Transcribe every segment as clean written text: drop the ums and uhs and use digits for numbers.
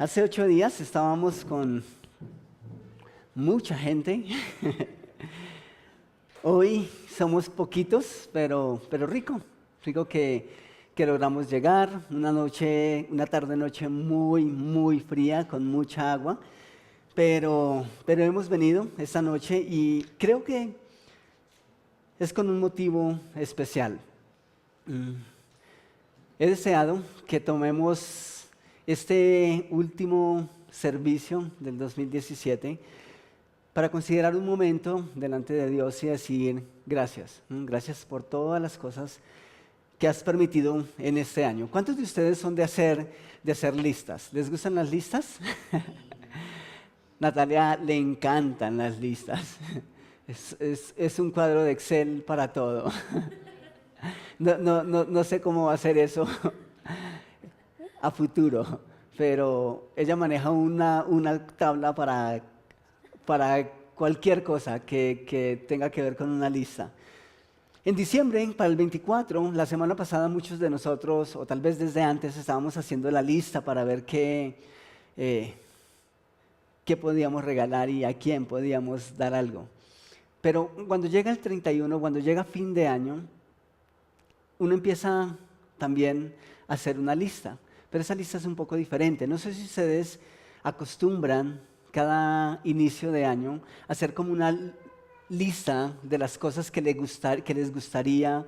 Hace 8 días estábamos con mucha gente. Hoy somos poquitos, pero rico. Rico que logramos llegar. Una tarde-noche muy fría, con mucha agua. Pero hemos venido esta noche y creo que es con un motivo especial. He deseado que tomemos este último servicio del 2017 para considerar un momento delante de Dios y decir gracias. Gracias por todas las cosas que has permitido en este año. ¿Cuántos de ustedes son de hacer listas? ¿Les gustan las listas? Natalia le encantan las listas. Es un cuadro de Excel para todo. No sé cómo va a ser eso a futuro, pero ella maneja una tabla para cualquier cosa que tenga que ver con una lista. En diciembre, para el 24, la semana pasada muchos de nosotros, o tal vez desde antes, estábamos haciendo la lista para ver qué podíamos regalar y a quién podíamos dar algo. Pero cuando llega el 31, cuando llega fin de año, uno empieza también a hacer una lista. Pero esa lista es un poco diferente. No sé si ustedes acostumbran cada inicio de año a hacer como una lista de las cosas que les gustaría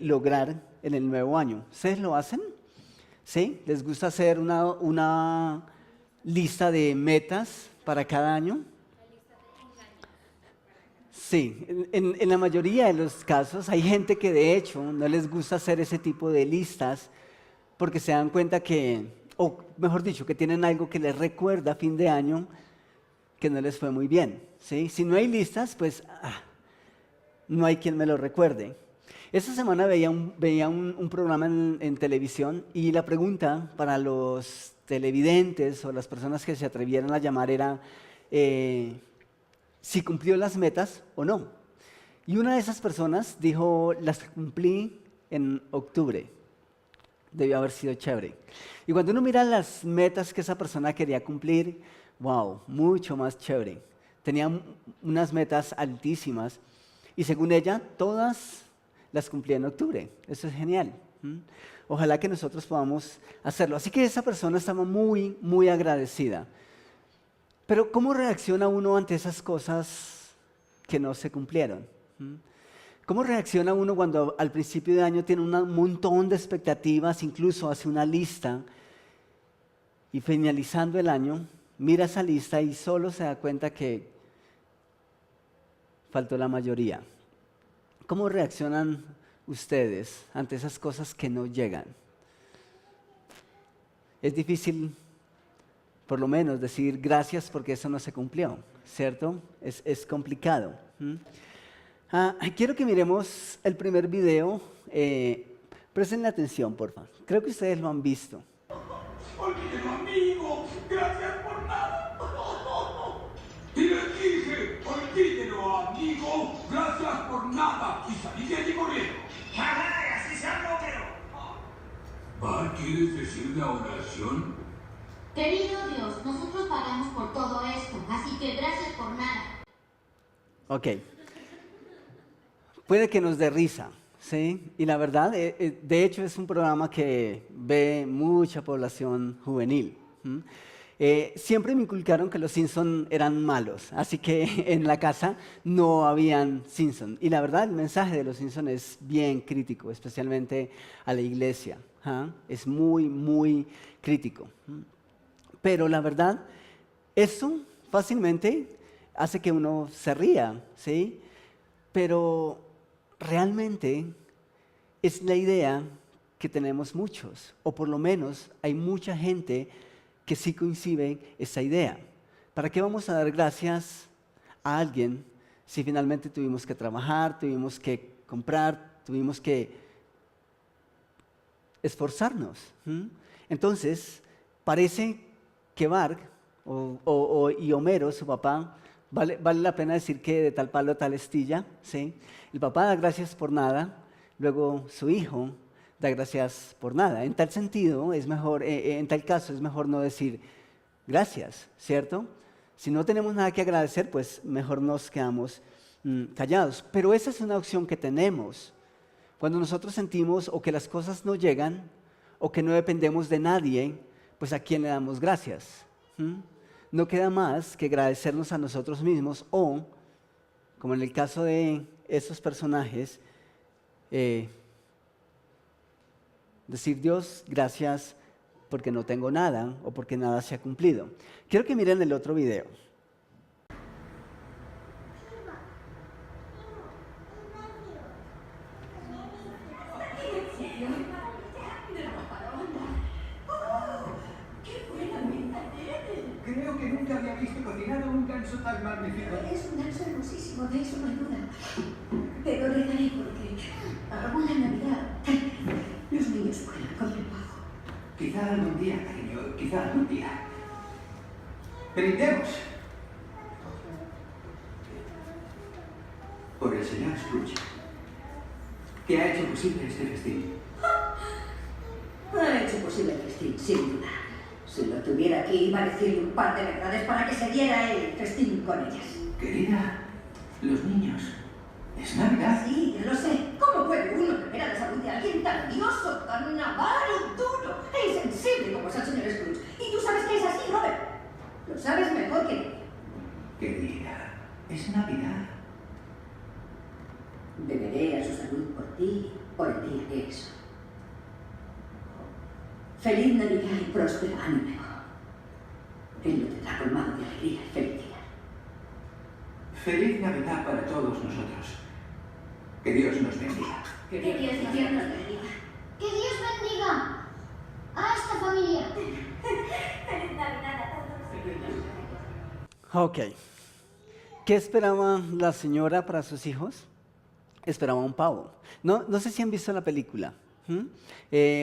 lograr en el nuevo año. ¿Ustedes lo hacen? ¿Sí? ¿Les gusta hacer una lista de metas para cada año? Sí, en la mayoría de los casos hay gente que de hecho no les gusta hacer ese tipo de listas porque se dan cuenta o mejor dicho, que tienen algo que les recuerda a fin de año que no les fue muy bien. ¿Sí? Si no hay listas, pues no hay quien me lo recuerde. Esta semana veía un programa en televisión y la pregunta para los televidentes o las personas que se atrevieran a llamar era si cumplió las metas o no. Y una de esas personas dijo, las cumplí en octubre. Debió haber sido chévere. Y cuando uno mira las metas que esa persona quería cumplir, wow, mucho más chévere. Tenía unas metas altísimas y según ella, todas las cumplía en octubre. Eso es genial. Ojalá que nosotros podamos hacerlo. Así que esa persona estaba muy agradecida. Pero ¿cómo reacciona uno ante esas cosas que no se cumplieron? ¿Cómo reacciona uno cuando al principio de año tiene un montón de expectativas, incluso hace una lista y finalizando el año mira esa lista y solo se da cuenta que faltó la mayoría? ¿Cómo reaccionan ustedes ante esas cosas que no llegan? Es difícil, por lo menos, decir gracias porque eso no se cumplió, ¿cierto? Es complicado. Quiero que miremos el primer video. Presten atención, por favor. Creo que ustedes lo han visto. Olvídelo, amigo. Gracias por nada. Y les dije, olvídelo, amigo. Gracias por nada. Y salí de allí corriendo. ¡Ajá! Así se habló, pero... ¿Quieres decir la oración? Querido Dios, nosotros pagamos por todo esto, así que gracias por nada. Ok. Puede que nos dé risa, ¿sí? Y la verdad, de hecho es un programa que ve mucha población juvenil. Siempre me inculcaron que los Simpson eran malos, así que en la casa no habían Simpson. Y la verdad, el mensaje de los Simpson es bien crítico, especialmente a la iglesia. Es muy crítico. Pero la verdad, eso fácilmente hace que uno se ría, ¿sí? Pero realmente es la idea que tenemos muchos, o por lo menos hay mucha gente que sí coincide esa idea. ¿Para qué vamos a dar gracias a alguien si finalmente tuvimos que trabajar, tuvimos que comprar, tuvimos que esforzarnos? Entonces, parece que Bart y Homero, su papá, vale la pena decir que de tal palo tal astilla, ¿sí? El papá da gracias por nada, luego su hijo da gracias por nada. En tal sentido, en tal caso es mejor no decir gracias, ¿cierto? Si no tenemos nada que agradecer, pues mejor nos quedamos callados. Pero esa es una opción que tenemos. Cuando nosotros sentimos o que las cosas no llegan o que no dependemos de nadie, pues ¿a quién le damos gracias? No queda más que agradecernos a nosotros mismos o, como en el caso de esos personajes, decir: Dios, gracias porque no tengo nada o porque nada se ha cumplido. Quiero que miren el otro video. Creo que nunca había visto cocinado un ganso tan magnífico. Es un ganso hermosísimo, de eso no hay duda. Pero regaré porque alguna Navidad los niños juegan con el pavo. Quizá algún día, cariño, quizá algún día. Brindemos. Por el señor Scrooge, que ha hecho posible este festín. Ha hecho posible el festín, sin duda. Si lo tuviera aquí, iba a decirle un par de verdades para que se diera el festín con ellas. Querida, los niños, es Navidad. Sí, ya lo sé. ¿Cómo puede uno temer a la salud de alguien tan odioso, tan avaro, duro e insensible como es el señor Scrooge? Y tú sabes que es así, Robert. Lo sabes mejor que nadie. Querida, es Navidad. Beberé a su salud por ti, por el día que es. Feliz Navidad y próspero año nuevo. Él lo tendrá colmado de alegría y felicidad. Feliz Navidad para todos nosotros. Que Dios nos bendiga. Que Dios nos bendiga. ¡Que Dios bendiga a esta familia! Feliz Navidad a todos. Ok. ¿Qué esperaba la señora para sus hijos? Esperaba un pavo. No sé si han visto la película.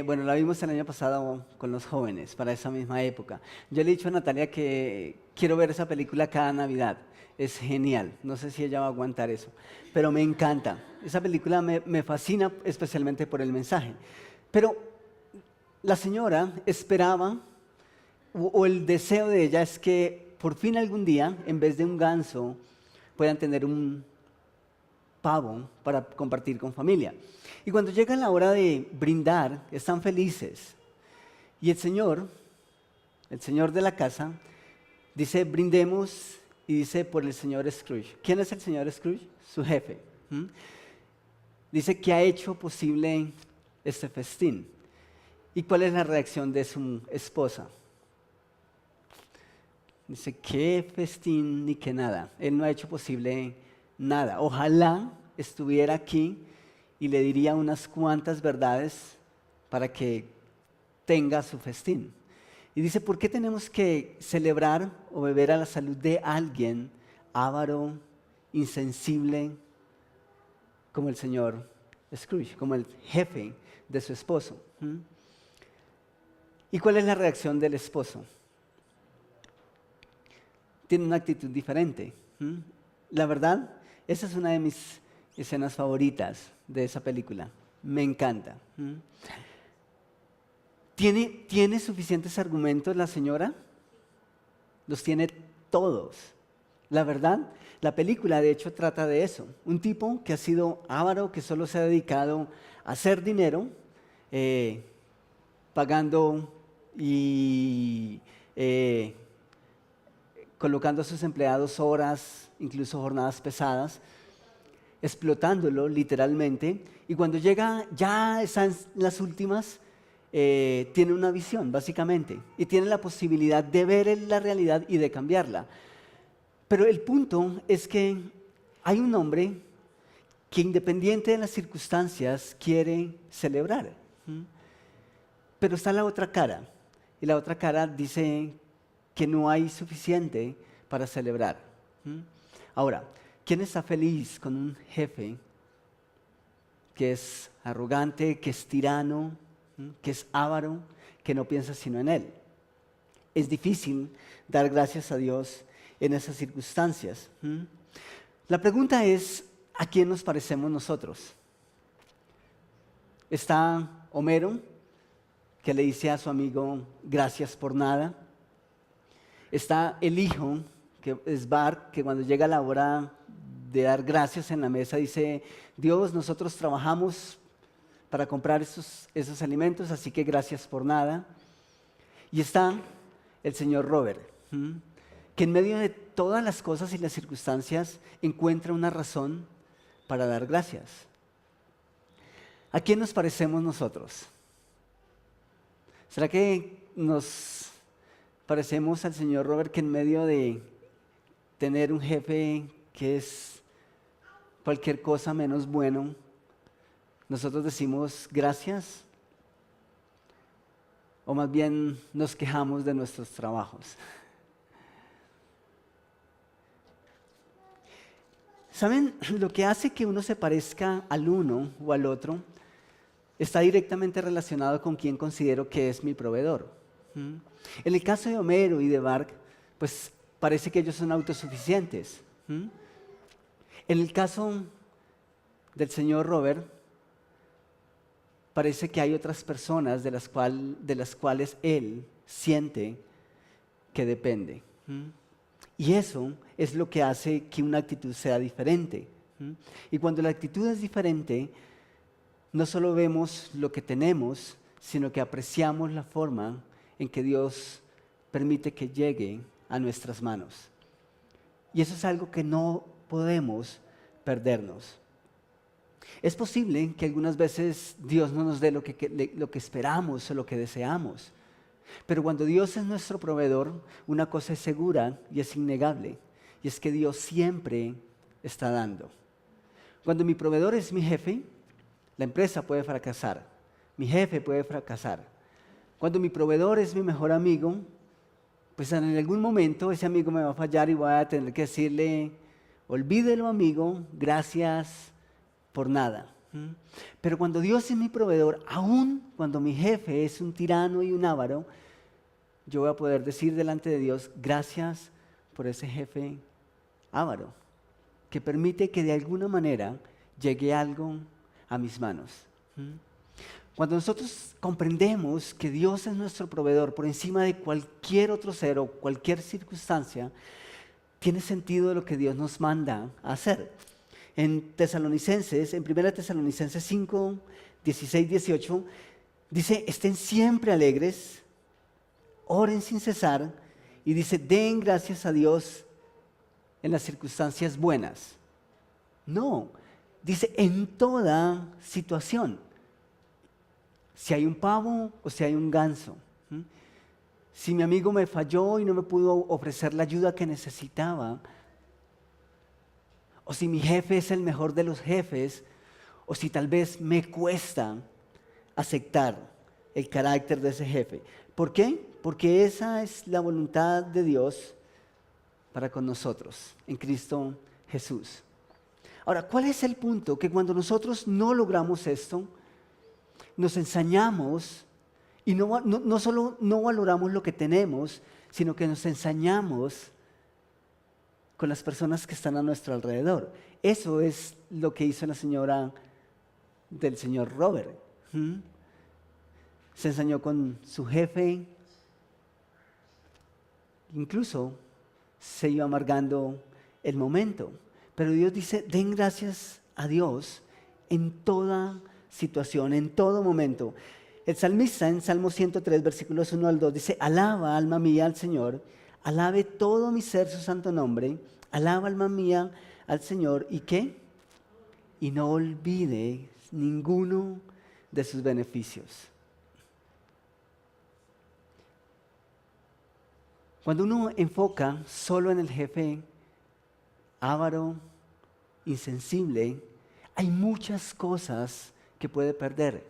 Bueno, la vimos el año pasado con los jóvenes, para esa misma época. Yo le he dicho a Natalia que quiero ver esa película cada Navidad. Es genial. No sé si ella va a aguantar eso, pero me encanta. Esa película me fascina especialmente por el mensaje. Pero la señora esperaba, o el deseo de ella es que por fin algún día, en vez de un ganso, puedan tener un pavo para compartir con familia. Y cuando llega la hora de brindar, están felices. Y el señor de la casa, dice: brindemos, y dice: por el señor Scrooge. ¿Quién es el señor Scrooge? Su jefe. Dice que ha hecho posible este festín. ¿Y cuál es la reacción de su esposa? Dice: qué festín ni qué nada. Él no ha hecho posible nada. Ojalá estuviera aquí y le diría unas cuantas verdades para que tenga su festín. Y dice: ¿por qué tenemos que celebrar o beber a la salud de alguien avaro, insensible, como el señor Scrooge, como el jefe de su esposo? ¿Y cuál es la reacción del esposo? Tiene una actitud diferente. La verdad, esa es una de mis escenas favoritas de esa película. Me encanta. ¿Tiene suficientes argumentos la señora? Los tiene todos. La verdad, la película de hecho trata de eso. Un tipo que ha sido avaro, que solo se ha dedicado a hacer dinero, pagando y colocando a sus empleados horas, incluso jornadas pesadas, explotándolo literalmente, y cuando llega, ya están las últimas, tiene una visión básicamente, y tiene la posibilidad de ver la realidad y de cambiarla. Pero el punto es que hay un hombre que, independiente de las circunstancias, quiere celebrar. Pero está la otra cara, y la otra cara dice que no hay suficiente para celebrar. Ahora, ¿quién está feliz con un jefe que es arrogante, que es tirano, que es avaro, que no piensa sino en él? Es difícil dar gracias a Dios en esas circunstancias. La pregunta es: ¿a quién nos parecemos nosotros? Está Homero, que le dice a su amigo: gracias por nada. Está el hijo, que es Bart, que cuando llega la hora de dar gracias en la mesa dice, Dios, nosotros trabajamos para comprar esos alimentos, así que gracias por nada. Y está el señor Robert, que en medio de todas las cosas y las circunstancias encuentra una razón para dar gracias. ¿A quién nos parecemos nosotros? ¿Será que nos parecemos al señor Robert, que en medio de tener un jefe que es cualquier cosa menos bueno, nosotros decimos gracias? ¿O más bien nos quejamos de nuestros trabajos? ¿Saben? Lo que hace que uno se parezca al uno o al otro está directamente relacionado con quién considero que es mi proveedor. En el caso de Homero y de Bart, pues parece que ellos son autosuficientes. En el caso del señor Robert, parece que hay otras personas de las cuales él siente que depende. Y eso es lo que hace que una actitud sea diferente. Y cuando la actitud es diferente, no solo vemos lo que tenemos, sino que apreciamos la forma en que Dios permite que llegue a nuestras manos. Y eso es algo que no podemos perdernos. Es posible que algunas veces Dios no nos dé lo que esperamos o lo que deseamos. Pero cuando Dios es nuestro proveedor, una cosa es segura y es innegable, y es que Dios siempre está dando. Cuando mi proveedor es mi jefe, la empresa puede fracasar, mi jefe puede fracasar. Cuando mi proveedor es mi mejor amigo, pues en algún momento ese amigo me va a fallar y voy a tener que decirle, olvídelo amigo, gracias por nada. Pero cuando Dios es mi proveedor, aun cuando mi jefe es un tirano y un avaro, yo voy a poder decir delante de Dios, gracias por ese jefe avaro, que permite que de alguna manera llegue algo a mis manos. Cuando nosotros comprendemos que Dios es nuestro proveedor por encima de cualquier otro ser o cualquier circunstancia, tiene sentido lo que Dios nos manda a hacer. En 1 Tesalonicenses 5, 16, 18, dice, estén siempre alegres, oren sin cesar, y dice, den gracias a Dios en las circunstancias buenas. No, dice, en toda situación. Si hay un pavo o si hay un ganso. Si mi amigo me falló y no me pudo ofrecer la ayuda que necesitaba, o si mi jefe es el mejor de los jefes, o si tal vez me cuesta aceptar el carácter de ese jefe. ¿Por qué? Porque esa es la voluntad de Dios para con nosotros, en Cristo Jesús. Ahora, ¿cuál es el punto? Que cuando nosotros no logramos esto, nos ensañamos y no solo no valoramos lo que tenemos, sino que nos ensañamos con las personas que están a nuestro alrededor. Eso es lo que hizo la señora del señor Robert. Se ensañó con su jefe, incluso se iba amargando el momento. Pero Dios dice, den gracias a Dios en toda situación, en todo momento. El salmista en Salmo 103, versículos 1 al 2, dice, alaba, alma mía, al Señor, alabe todo mi ser su santo nombre, alaba, alma mía, al Señor, ¿y qué? Y no olvide ninguno de sus beneficios. Cuando uno enfoca solo en el jefe avaro, insensible, hay muchas cosas que puede perder.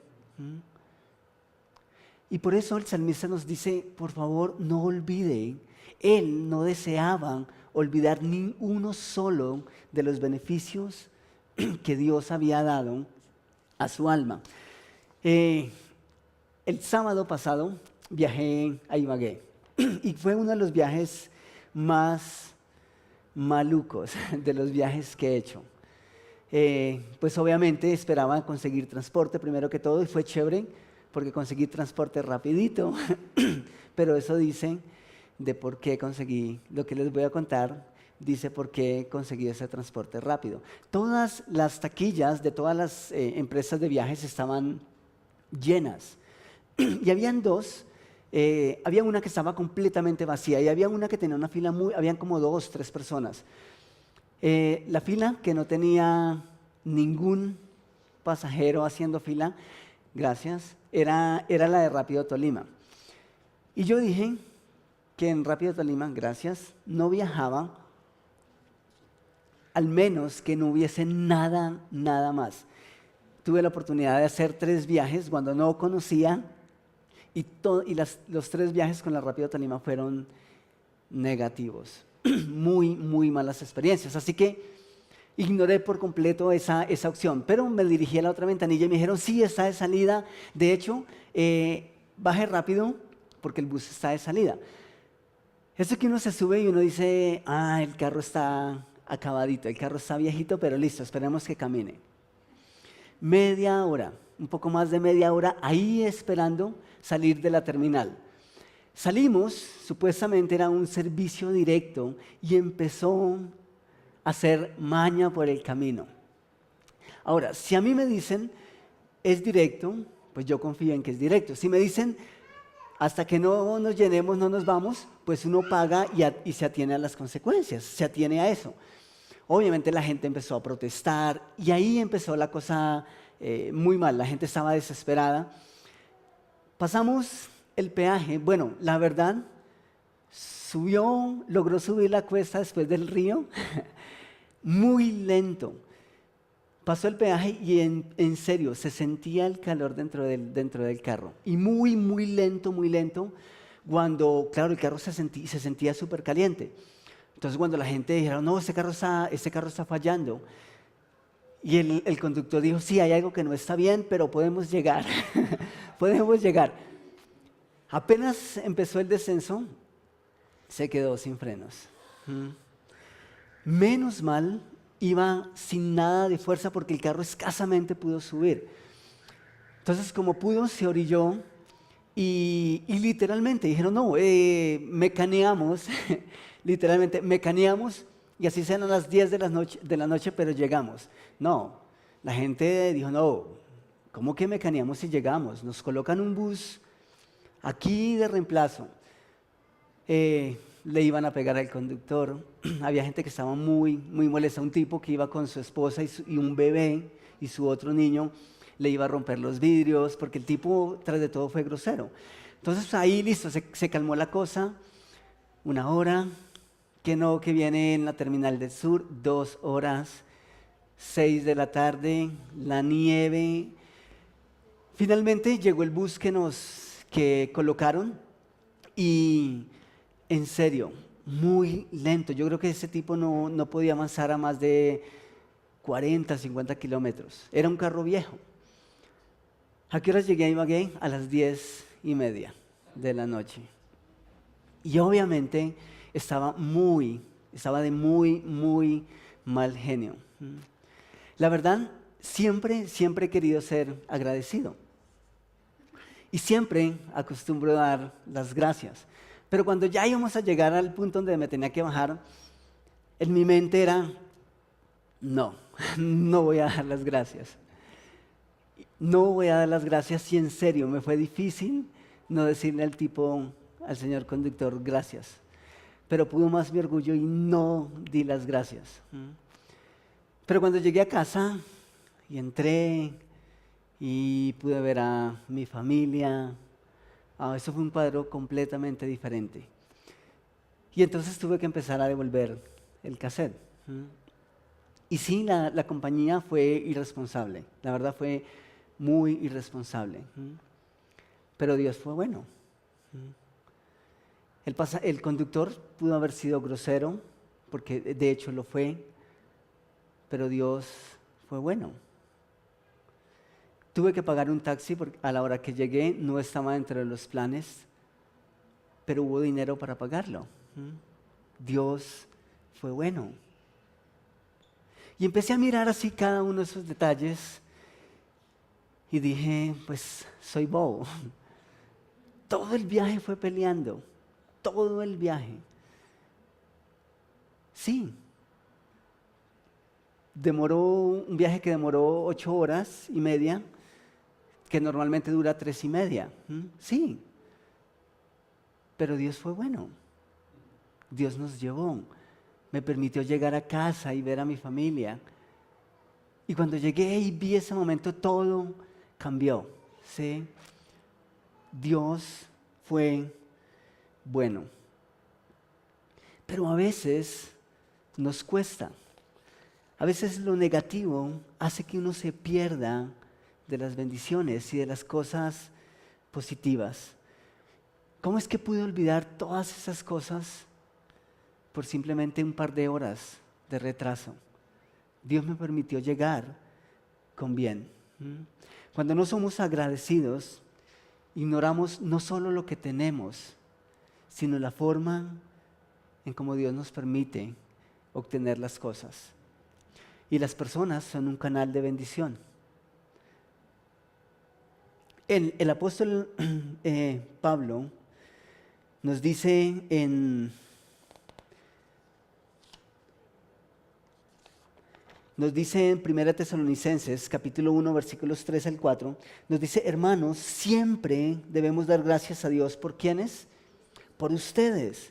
Y por eso el salmista nos dice, por favor, no olvide. Él no deseaba olvidar ni uno solo de los beneficios que Dios había dado a su alma. El sábado pasado viajé a Ibagué y fue uno de los viajes más malucos de los viajes que he hecho. Pues obviamente esperaba conseguir transporte primero que todo y fue chévere porque conseguí transporte rapidito, pero eso dice de por qué conseguí lo que les voy a contar. Dice por qué conseguí ese transporte rápido. Todas las taquillas de todas las empresas de viajes estaban llenas. Y habían dos. Había una que estaba completamente vacía y había una que tenía una fila habían como 2, 3 personas. La fila que no tenía ningún pasajero haciendo fila, gracias, era la de Rápido Tolima. Y yo dije que en Rápido Tolima, gracias, no viajaba al menos que no hubiese nada más. Tuve la oportunidad de hacer 3 viajes cuando no conocía y los 3 viajes con la Rápido Tolima fueron negativos. Muy malas experiencias. Así que ignoré por completo esa opción, pero me dirigí a la otra ventanilla y me dijeron, sí, está de salida. De hecho, baje rápido porque el bus está de salida. Eso que uno se sube y uno dice, el carro está acabadito, el carro está viejito, pero listo, esperemos que camine. Media hora, un poco más de media hora, ahí esperando salir de la terminal. Salimos, supuestamente era un servicio directo, y empezó a hacer maña por el camino. Ahora, si a mí me dicen, es directo, pues yo confío en que es directo. Si me dicen, hasta que no nos llenemos, no nos vamos, pues uno paga y se atiene a las consecuencias, se atiene a eso. Obviamente la gente empezó a protestar y ahí empezó la cosa muy mal, la gente estaba desesperada. Pasamos el peaje, bueno, la verdad, logró subir la cuesta después del río, muy lento. Pasó el peaje y en serio, se sentía el calor dentro del carro. Y muy lento, cuando, claro, el carro se sentía súper caliente. Entonces cuando la gente dijeron, no, este carro está fallando. Y el conductor dijo, sí, hay algo que no está bien, pero podemos llegar, podemos llegar. Apenas empezó el descenso, se quedó sin frenos. Menos mal, iba sin nada de fuerza porque el carro escasamente pudo subir. Entonces, como pudo, se orilló y literalmente dijeron, no, mecaneamos, literalmente mecaneamos y así sean a las 10 de la noche, pero llegamos. No, la gente dijo, no, ¿cómo que mecaneamos si llegamos? Nos colocan un bus aquí de reemplazo. Le iban a pegar al conductor. Había gente que estaba muy molesta. Un tipo que iba con su esposa y un bebé y su otro niño le iba a romper los vidrios porque el tipo, tras de todo, fue grosero. Entonces ahí, listo, se calmó la cosa. 1 hora, que viene en la Terminal del Sur, 2 horas, 6 de la tarde, la nieve. Finalmente llegó el bus que colocaron y en serio, muy lento. Yo creo que ese tipo no podía avanzar a más de 40, 50 kilómetros. Era un carro viejo. ¿A qué horas llegué a Ibagué? A las 10:30 de la noche. Y obviamente estaba de muy mal genio. La verdad, siempre he querido ser agradecido. Y siempre acostumbro a dar las gracias. Pero cuando ya íbamos a llegar al punto donde me tenía que bajar, en mi mente era, no voy a dar las gracias. No voy a dar las gracias y en serio me fue difícil no decirle al señor conductor, gracias. Pero pudo más mi orgullo y no di las gracias. Pero cuando llegué a casa y entré y pude ver a mi familia, eso fue un cuadro completamente diferente. Y entonces tuve que empezar a devolver el cassette. Y sí, la compañía fue irresponsable, la verdad fue muy irresponsable. Pero Dios fue bueno. El conductor pudo haber sido grosero, porque de hecho lo fue, pero Dios fue bueno. Tuve que pagar un taxi porque a la hora que llegué no estaba dentro de los planes, pero hubo dinero para pagarlo. Dios fue bueno. Y empecé a mirar así cada uno de esos detalles y dije, pues soy bobo. Todo el viaje fue peleando. todo el viaje. Sí. Un viaje que demoró 8 horas y media, que normalmente dura 3 y media. Sí. Pero Dios fue bueno. Dios nos llevó. Me permitió llegar a casa y ver a mi familia. Y cuando llegué y vi ese momento, todo cambió. ¿Sí? Dios fue bueno. Pero a veces nos cuesta. A veces lo negativo hace que uno se pierda de las bendiciones y de las cosas positivas. ¿Cómo es que pude olvidar todas esas cosas por simplemente un par de horas de retraso? Dios me permitió llegar con bien. Cuando no somos agradecidos, ignoramos no solo lo que tenemos, sino la forma en cómo Dios nos permite obtener las cosas. Y las personas son un canal de bendición. El apóstol Pablo nos dice en Nos dice en 1 Tesalonicenses, capítulo 1, versículos 3 al 4, nos dice: hermanos, siempre debemos dar gracias a Dios. ¿Por quiénes? Por ustedes,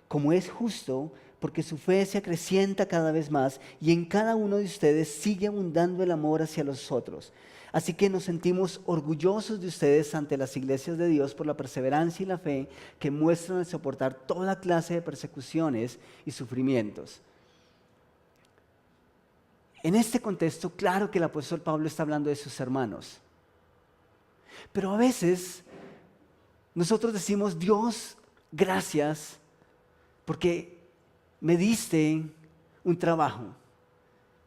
como es justo, porque su fe se acrecienta cada vez más y en cada uno de ustedes sigue abundando el amor hacia los otros. Así que nos sentimos orgullosos de ustedes ante las iglesias de Dios por la perseverancia y la fe que muestran al soportar toda clase de persecuciones y sufrimientos. En este contexto, claro que el apóstol Pablo está hablando de sus hermanos. Pero a veces nosotros decimos: Dios, gracias porque me diste un trabajo,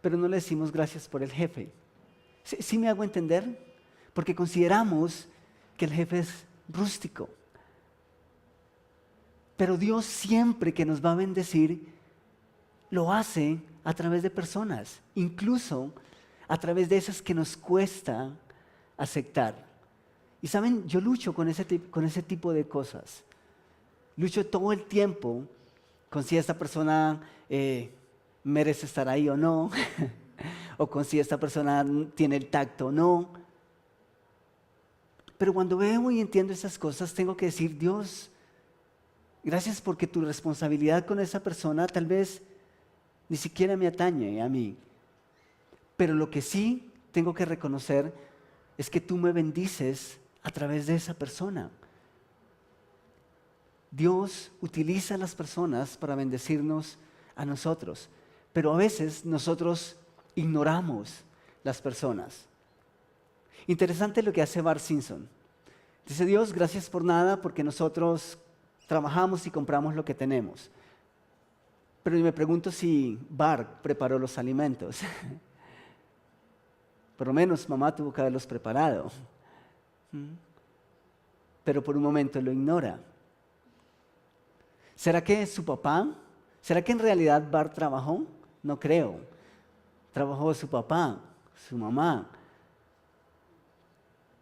pero no le decimos gracias por el jefe. ¿Sí me hago entender? Porque consideramos que el jefe es rústico. Pero Dios siempre que nos va a bendecir, lo hace a través de personas, incluso a través de esas que nos cuesta aceptar. Y saben, yo lucho con ese tipo de cosas. Lucho todo el tiempo con si esta persona merece estar ahí o no, o con si esta persona tiene el tacto o no. Pero cuando veo y entiendo esas cosas, tengo que decir: Dios, gracias porque tu responsabilidad con esa persona tal vez ni siquiera me atañe a mí. Pero lo que sí tengo que reconocer es que tú me bendices a través de esa persona. Dios utiliza a las personas para bendecirnos a nosotros, pero a veces nosotros ignoramos las personas. Interesante lo que hace Bart Simpson. Dice: Dios, gracias por nada, porque nosotros trabajamos y compramos lo que tenemos. Pero yo me pregunto si Bart preparó los alimentos. Por lo menos mamá tuvo que haberlos preparado. Pero por un momento lo ignora. ¿Será que su papá? ¿Será que en realidad Bart trabajó? No creo. Trabajó su papá, su mamá.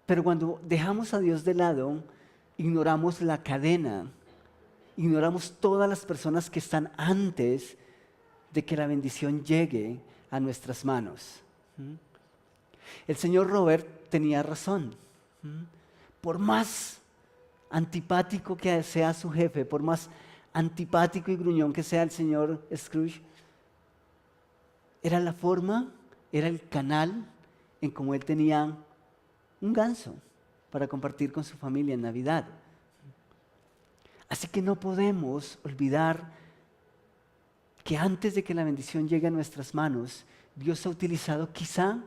Pero cuando dejamos a Dios de lado, ignoramos la cadena. Ignoramos todas las personas que están antes de que la bendición llegue a nuestras manos. El señor Robert tenía razón. Por más antipático que sea su jefe, por más antipático y gruñón que sea el señor Scrooge, era la forma, era el canal en cómo él tenía un ganso para compartir con su familia en Navidad. Así que no podemos olvidar que antes de que la bendición llegue a nuestras manos, Dios ha utilizado quizá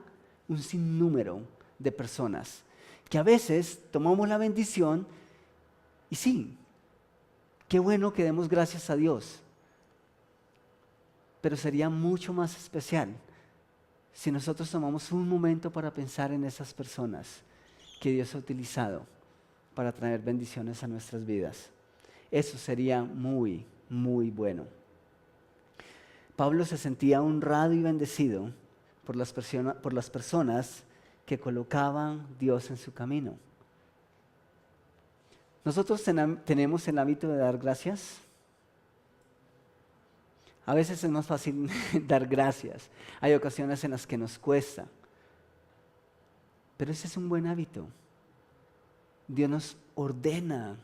un sinnúmero de personas que a veces tomamos la bendición y sí, qué bueno que demos gracias a Dios, pero sería mucho más especial si nosotros tomamos un momento para pensar en esas personas que Dios ha utilizado para traer bendiciones a nuestras vidas. Eso sería muy, muy bueno. Pablo se sentía honrado y bendecido por las personas que colocaban Dios en su camino. Nosotros tenemos el hábito de dar gracias. A veces es más fácil dar gracias. Hay ocasiones en las que nos cuesta. Pero ese es un buen hábito. Dios nos ordena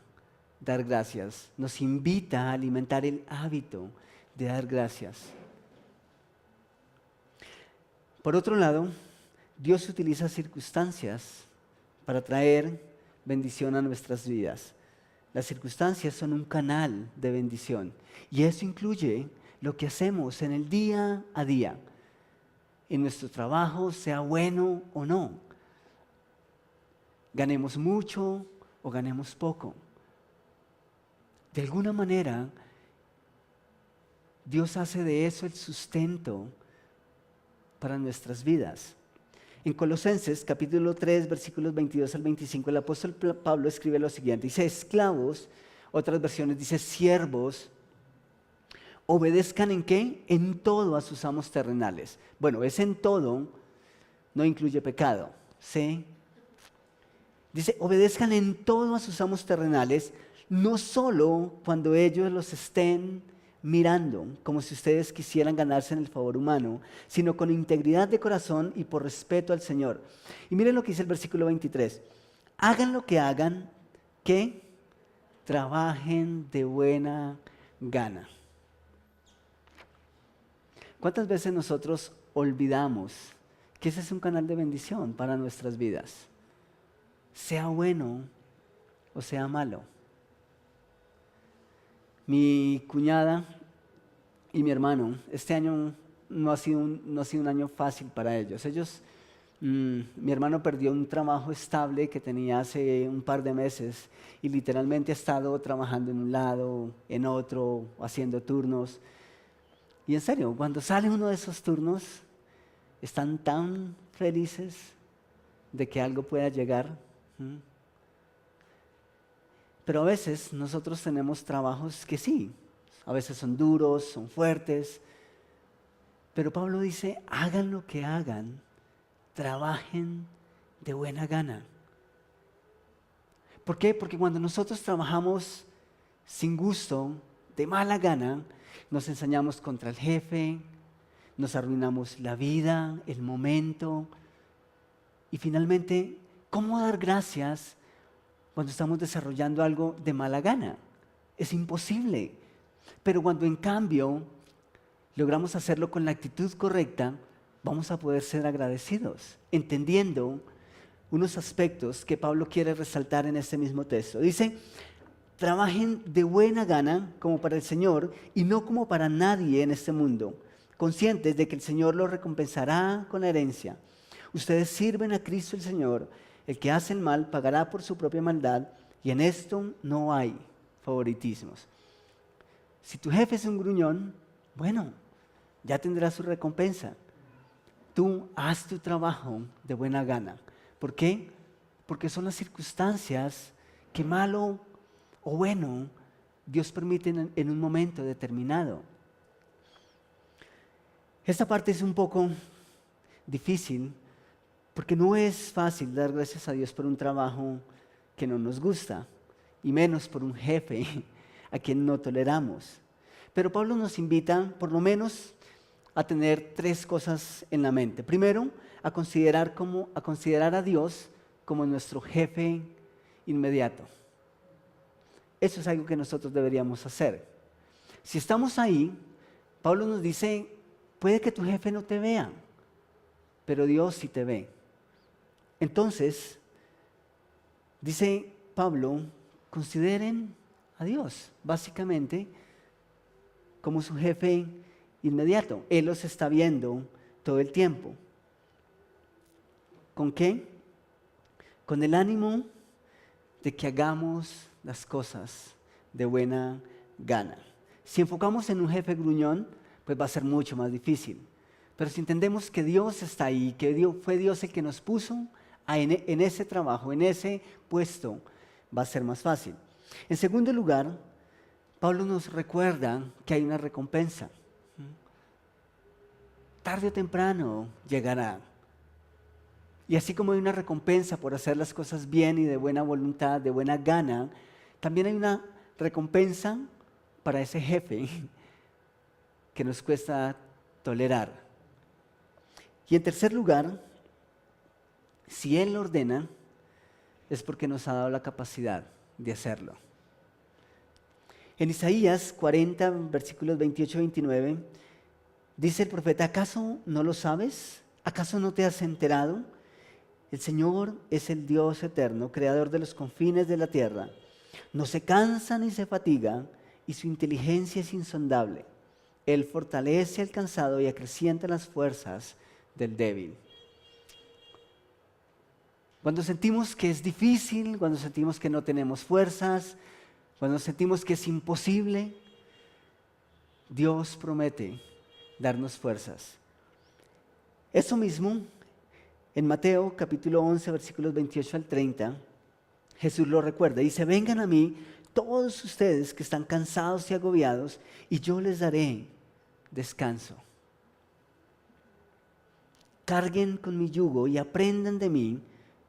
dar gracias. Nos invita a alimentar el hábito de dar gracias. Por otro lado, Dios utiliza circunstancias para traer bendición a nuestras vidas. Las circunstancias son un canal de bendición y eso incluye lo que hacemos en el día a día, en nuestro trabajo, sea bueno o no. Ganemos mucho o ganemos poco. De alguna manera, Dios hace de eso el sustento para nuestras vidas. En Colosenses capítulo 3, versículos 22 al 25, el apóstol Pablo escribe lo siguiente. Dice, esclavos, otras versiones dice, siervos, obedezcan ¿en qué? En todo a sus amos terrenales. Bueno, es en todo, no incluye pecado, ¿sí? Dice, obedezcan en todo a sus amos terrenales, no solo cuando ellos los estén mirando, como si ustedes quisieran ganarse en el favor humano, sino con integridad de corazón y por respeto al Señor. Y miren lo que dice el versículo 23. Hagan lo que hagan, que trabajen de buena gana. ¿Cuántas veces nosotros olvidamos que ese es un canal de bendición para nuestras vidas? Sea bueno o sea malo. Mi cuñada y mi hermano, este año no ha sido un año fácil para ellos. Mi hermano perdió un trabajo estable que tenía hace un par de meses y literalmente ha estado trabajando en un lado, en otro, haciendo turnos. Y en serio, cuando sale uno de esos turnos, están tan felices de que algo pueda llegar. Pero a veces nosotros tenemos trabajos que sí, a veces son duros, son fuertes. Pero Pablo dice, hagan lo que hagan, trabajen de buena gana. ¿Por qué? Porque cuando nosotros trabajamos sin gusto, de mala gana, nos ensañamos contra el jefe, nos arruinamos la vida, el momento. Y finalmente, ¿cómo dar gracias cuando estamos desarrollando algo de mala gana? Es imposible. Pero cuando en cambio logramos hacerlo con la actitud correcta, vamos a poder ser agradecidos, entendiendo unos aspectos que Pablo quiere resaltar en este mismo texto. Dice, trabajen de buena gana como para el Señor y no como para nadie en este mundo, conscientes de que el Señor los recompensará con la herencia. Ustedes sirven a Cristo el Señor. El que hace el mal pagará por su propia maldad y en esto no hay favoritismos. Si tu jefe es un gruñón, bueno, ya tendrás su recompensa. Tú haz tu trabajo de buena gana. ¿Por qué? Porque son las circunstancias que malo o bueno Dios permite en un momento determinado. Esta parte es un poco difícil porque no es fácil dar gracias a Dios por un trabajo que no nos gusta y menos por un jefe a quien no toleramos. Pero Pablo nos invita por lo menos a tener tres cosas en la mente. Primero, a considerar a Dios como nuestro jefe inmediato. Eso es algo que nosotros deberíamos hacer. Si estamos ahí, Pablo nos dice, puede que tu jefe no te vea, pero Dios sí te ve. Entonces, dice Pablo, consideren a Dios, básicamente, como su jefe inmediato. Él los está viendo todo el tiempo. ¿Con qué? Con el ánimo de que hagamos las cosas de buena gana. Si enfocamos en un jefe gruñón, pues va a ser mucho más difícil. Pero si entendemos que Dios está ahí, que fue Dios el que nos puso en ese trabajo, en ese puesto, va a ser más fácil. En segundo lugar, Pablo nos recuerda que hay una recompensa. Tarde o temprano llegará. Y así como hay una recompensa por hacer las cosas bien y de buena voluntad, de buena gana, también hay una recompensa para ese jefe que nos cuesta tolerar. Y en tercer lugar, si Él ordena, es porque nos ha dado la capacidad de hacerlo. En Isaías 40, versículos 28 y 29, dice el profeta: ¿acaso no lo sabes? ¿Acaso no te has enterado? El Señor es el Dios eterno, creador de los confines de la tierra. No se cansa ni se fatiga, y su inteligencia es insondable. Él fortalece al cansado y acrecienta las fuerzas del débil. Cuando sentimos que es difícil, cuando sentimos que no tenemos fuerzas, cuando sentimos que es imposible, Dios promete darnos fuerzas. Eso mismo, en Mateo capítulo 11, versículos 28 al 30, Jesús lo recuerda. Dice: vengan a mí todos ustedes que están cansados y agobiados, y yo les daré descanso. Carguen con mi yugo y aprendan de mí,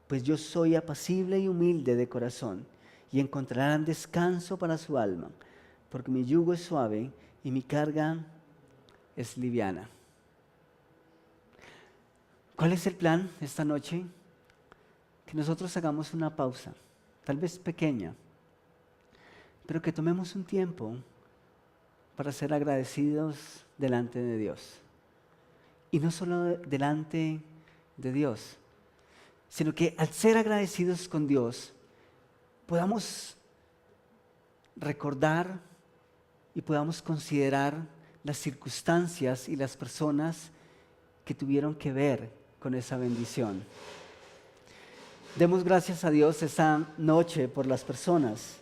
pues yo soy apacible y humilde de corazón, y encontrarán descanso para su alma, porque mi yugo es suave y mi carga es liviana. ¿Cuál es el plan esta noche? Que nosotros hagamos una pausa, tal vez pequeña, pero que tomemos un tiempo para ser agradecidos delante de Dios. Y no solo delante de Dios, sino que al ser agradecidos con Dios, podamos recordar y podamos considerar las circunstancias y las personas que tuvieron que ver con esa bendición. Demos gracias a Dios esta noche por las personas.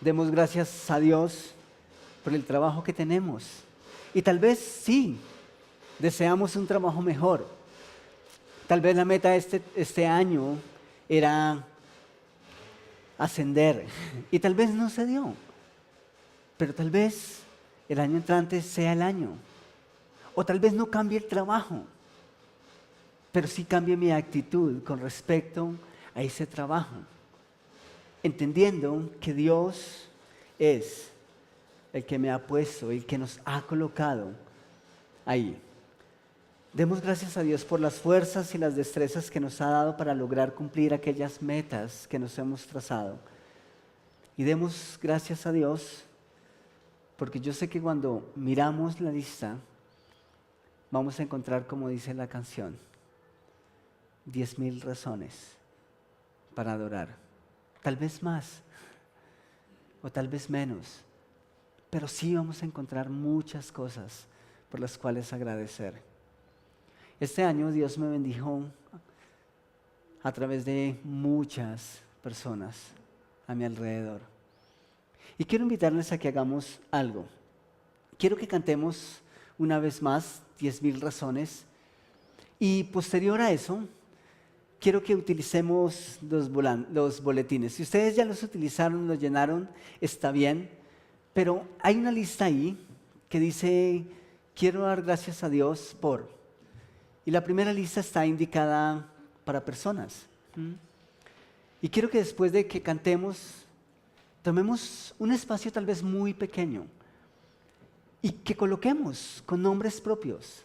Demos gracias a Dios por el trabajo que tenemos. Y tal vez sí, deseamos un trabajo mejor. Tal vez la meta este año era ascender y tal vez no se dio. Pero tal vez el año entrante sea el año. O tal vez no cambie el trabajo, pero sí cambie mi actitud con respecto a ese trabajo. Entendiendo que Dios es el que me ha puesto, el que nos ha colocado ahí. Demos gracias a Dios por las fuerzas y las destrezas que nos ha dado para lograr cumplir aquellas metas que nos hemos trazado. Y demos gracias a Dios porque yo sé que cuando miramos la lista, vamos a encontrar, como dice la canción, 10,000 razones para adorar. Tal vez más, o tal vez menos, pero sí vamos a encontrar muchas cosas por las cuales agradecer. Este año Dios me bendijo a través de muchas personas a mi alrededor. Y quiero invitarles a que hagamos algo. Quiero que cantemos una vez más 10,000 razones. Y posterior a eso, quiero que utilicemos los boletines. Si ustedes ya los utilizaron, los llenaron, está bien. Pero hay una lista ahí que dice: quiero dar gracias a Dios por... Y la primera lista está indicada para personas. Y quiero que después de que cantemos, tomemos un espacio tal vez muy pequeño y que coloquemos con nombres propios.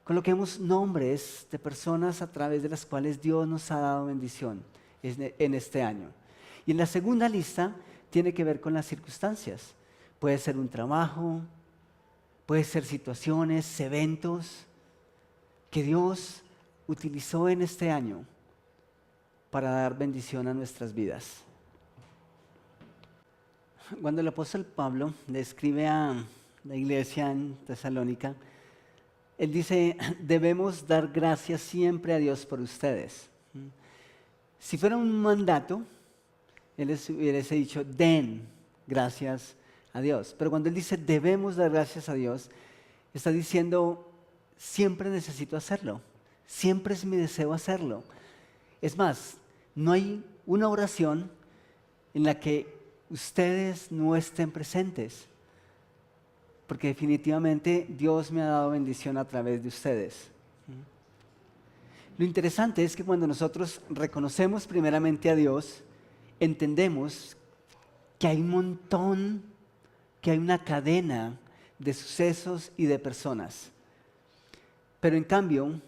Coloquemos nombres de personas a través de las cuales Dios nos ha dado bendición en este año. Y en la segunda lista tiene que ver con las circunstancias. Puede ser un trabajo, puede ser situaciones, eventos que Dios utilizó en este año para dar bendición a nuestras vidas. Cuando el apóstol Pablo le escribe a la iglesia en Tesalónica, él dice: debemos dar gracias siempre a Dios por ustedes. Si fuera un mandato, él les hubiese dicho: den gracias a Dios. Pero cuando él dice debemos dar gracias a Dios, está diciendo: siempre necesito hacerlo, siempre es mi deseo hacerlo. Es más, no hay una oración en la que ustedes no estén presentes, porque definitivamente Dios me ha dado bendición a través de ustedes. Lo interesante es que cuando nosotros reconocemos primeramente a Dios entendemos que hay un montón, que hay una cadena de sucesos y de personas. Pero en cambio,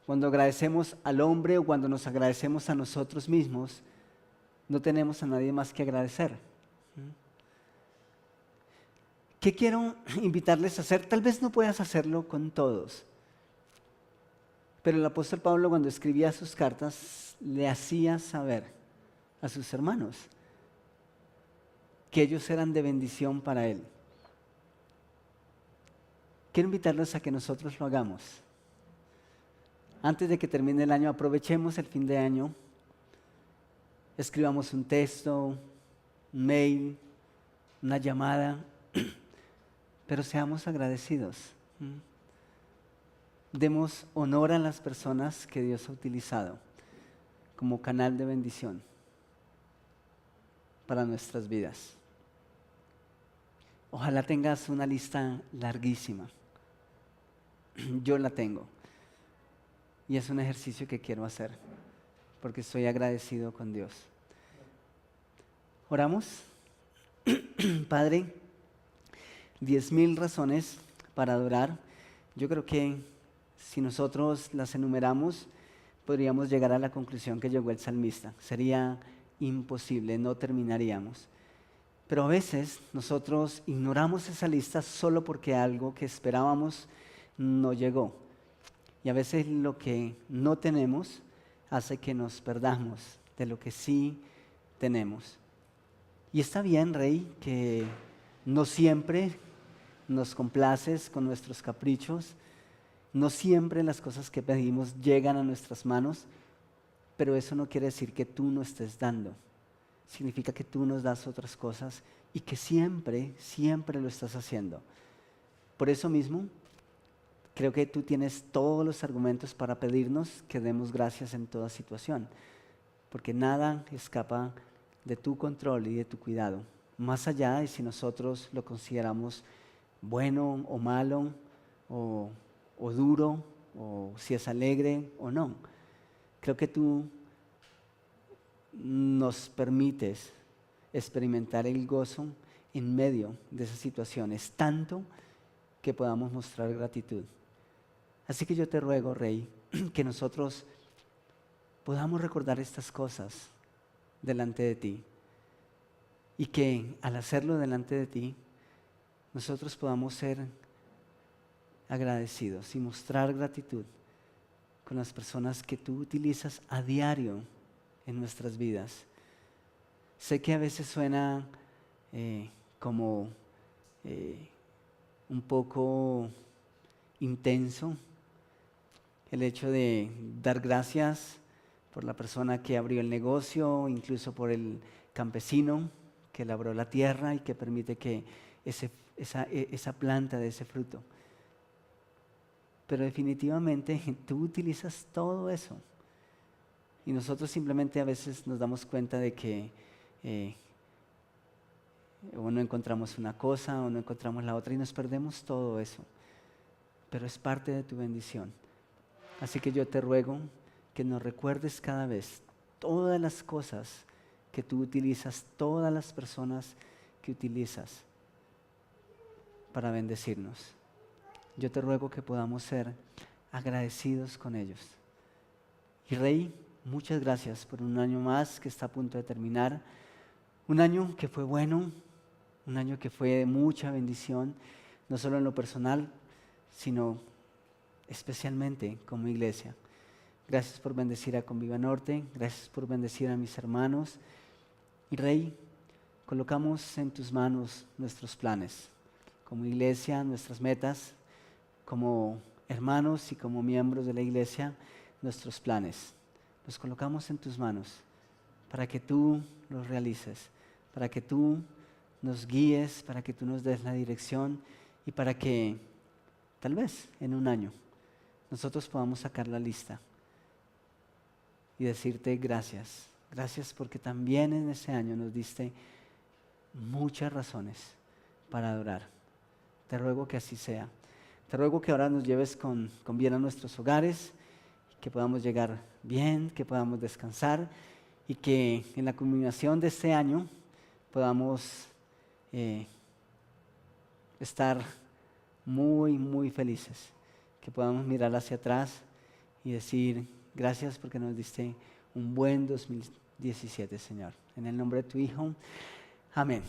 cuando agradecemos al hombre o cuando nos agradecemos a nosotros mismos, no tenemos a nadie más que agradecer. ¿Qué quiero invitarles a hacer? Tal vez no puedas hacerlo con todos, pero el apóstol Pablo, cuando escribía sus cartas, le hacía saber a sus hermanos que ellos eran de bendición para él. Quiero invitarlos a que nosotros lo hagamos. Antes de que termine el año, aprovechemos el fin de año, escribamos un texto, un mail, una llamada, pero seamos agradecidos. Demos honor a las personas que Dios ha utilizado como canal de bendición para nuestras vidas. Ojalá tengas una lista larguísima. Yo la tengo. Y es un ejercicio que quiero hacer, porque estoy agradecido con Dios. ¿Oramos? Padre, 10,000 razones para adorar. Yo creo que si nosotros las enumeramos, podríamos llegar a la conclusión que llegó el salmista. Sería imposible, no terminaríamos. Pero a veces nosotros ignoramos esa lista solo porque algo que esperábamos no llegó. Y a veces lo que no tenemos hace que nos perdamos de lo que sí tenemos. Y está bien, Rey, que no siempre nos complaces con nuestros caprichos, no siempre las cosas que pedimos llegan a nuestras manos, pero eso no quiere decir que tú no estés dando. Significa que tú nos das otras cosas y que siempre, siempre lo estás haciendo. Por eso mismo, creo que tú tienes todos los argumentos para pedirnos que demos gracias en toda situación, porque nada escapa de tu control y de tu cuidado, más allá de si nosotros lo consideramos bueno o malo, o duro, o si es alegre o no. Creo que tú nos permites experimentar el gozo en medio de esas situaciones, tanto que podamos mostrar gratitud. Así que yo te ruego, Rey, que nosotros podamos recordar estas cosas delante de ti y que al hacerlo delante de ti, nosotros podamos ser agradecidos y mostrar gratitud con las personas que tú utilizas a diario en nuestras vidas. Sé que a veces suena como un poco intenso el hecho de dar gracias por la persona que abrió el negocio, incluso por el campesino que labró la tierra y que permite que esa planta dé ese fruto. Pero definitivamente tú utilizas todo eso. Y nosotros simplemente a veces nos damos cuenta de que o no encontramos una cosa o no encontramos la otra y nos perdemos todo eso. Pero es parte de tu bendición. Así que yo te ruego que nos recuerdes cada vez todas las cosas que tú utilizas, todas las personas que utilizas para bendecirnos. Yo te ruego que podamos ser agradecidos con ellos. Y Rey, muchas gracias por un año más que está a punto de terminar. Un año que fue bueno, un año que fue de mucha bendición, no solo en lo personal, sino especialmente como iglesia. Gracias por bendecir a Conviva Norte, gracias por bendecir a mis hermanos. Y Rey, colocamos en tus manos nuestros planes, como iglesia, nuestras metas, como hermanos y como miembros de la iglesia, nuestros planes. Los colocamos en tus manos para que tú los realices, para que tú nos guíes, para que tú nos des la dirección y para que tal vez en un año nosotros podamos sacar la lista y decirte gracias. Gracias porque también en ese año nos diste muchas razones para adorar. Te ruego que así sea. Te ruego que ahora nos lleves con bien a nuestros hogares, que podamos llegar bien, que podamos descansar y que en la culminación de este año podamos estar muy, muy felices, que podamos mirar hacia atrás y decir, gracias porque nos diste un buen 2017, Señor. En el nombre de tu Hijo, amén.